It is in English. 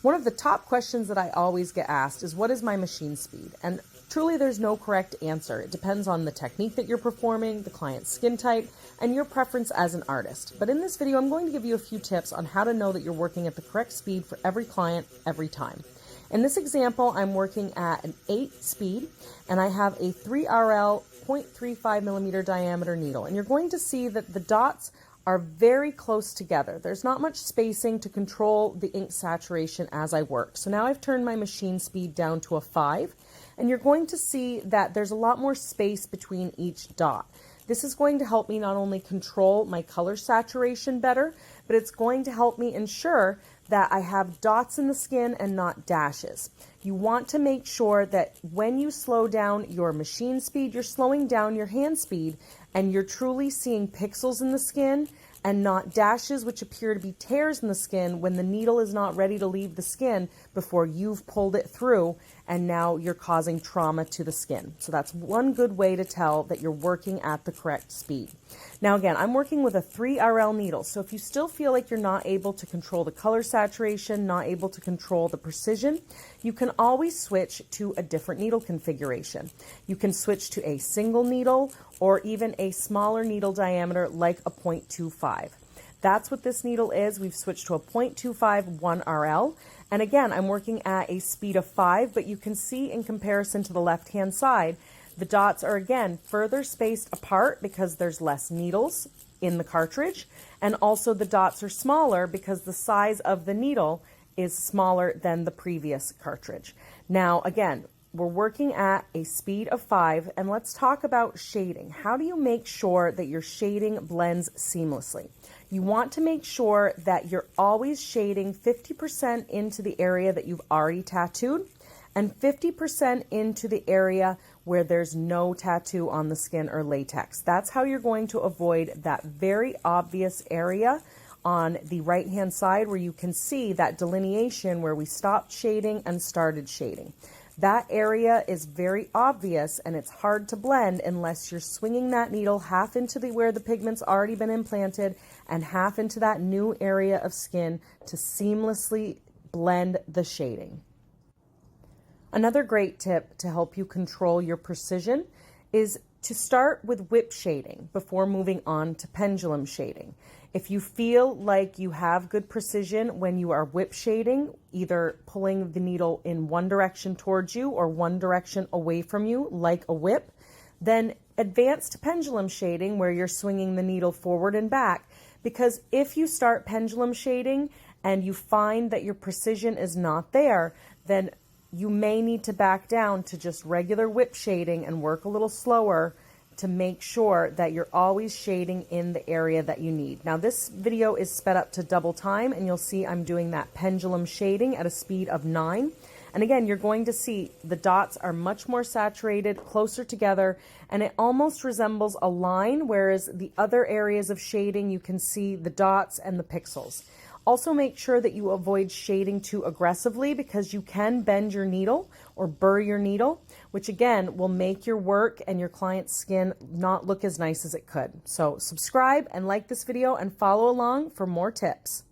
One of the top questions that I always get asked is, what is my machine speed? And truly there's no correct answer. It depends on the technique that you're performing, the client's skin type, and your preference as an artist. But in this video, I'm going to give you a few tips on how to know that you're working at the correct speed for every client every time. In this example, I'm working at an 8 speed, and I have a 3RL 0.35 millimeter diameter needle. And you're going to see that the dots are very close together. There's not much spacing to control the ink saturation as I work. So now I've turned my machine speed down to a 5, and you're going to see that there's a lot more space between each dot. This is going to help me not only control my color saturation better, but it's going to help me ensure that I have dots in the skin and not dashes. You want to make sure that when you slow down your machine speed, you're slowing down your hand speed, and you're truly seeing pixels in the skin and not dashes, which appear to be tears in the skin when the needle is not ready to leave the skin before you've pulled it through, and now you're causing trauma to the skin. So that's one good way to tell that you're working at the correct speed. Now again, I'm working with a 3RL needle, so if you still feel like you're not able to control the color saturation, not able to control the precision, you can always switch to a different needle configuration. You can switch to a single needle or even a smaller needle diameter like a 0.25. That's what this needle is. We've switched to a 0.25 1RL. And again, I'm working at a speed of 5, but you can see in comparison to the left-hand side, the dots are again further spaced apart because there's less needles in the cartridge. And also the dots are smaller because the size of the needle is smaller than the previous cartridge. Now, again, we're working at a speed of 5, and let's talk about shading. How do you make sure that your shading blends seamlessly? You want to make sure that you're always shading 50% into the area that you've already tattooed and 50% into the area where there's no tattoo on the skin or latex. That's how you're going to avoid that very obvious area on the right-hand side where you can see that delineation where we stopped shading and started shading. That area is very obvious, and it's hard to blend unless you're swinging that needle half into where the pigment's already been implanted and half into that new area of skin to seamlessly blend the shading. Another great tip to help you control your precision is to start with whip shading before moving on to pendulum shading. If you feel like you have good precision when you are whip shading, either pulling the needle in one direction towards you or one direction away from you like a whip, then advance to pendulum shading where you're swinging the needle forward and back. Because if you start pendulum shading and you find that your precision is not there, then you may need to back down to just regular whip shading and work a little slower to make sure that you're always shading in the area that you need. Now this video is sped up to double time, and you'll see I'm doing that pendulum shading at a speed of 9. And again, you're going to see the dots are much more saturated, closer together, and it almost resembles a line, whereas the other areas of shading, you can see the dots and the pixels. Also make sure that you avoid shading too aggressively because you can bend your needle or burr your needle, which again will make your work and your client's skin not look as nice as it could. So subscribe and like this video and follow along for more tips.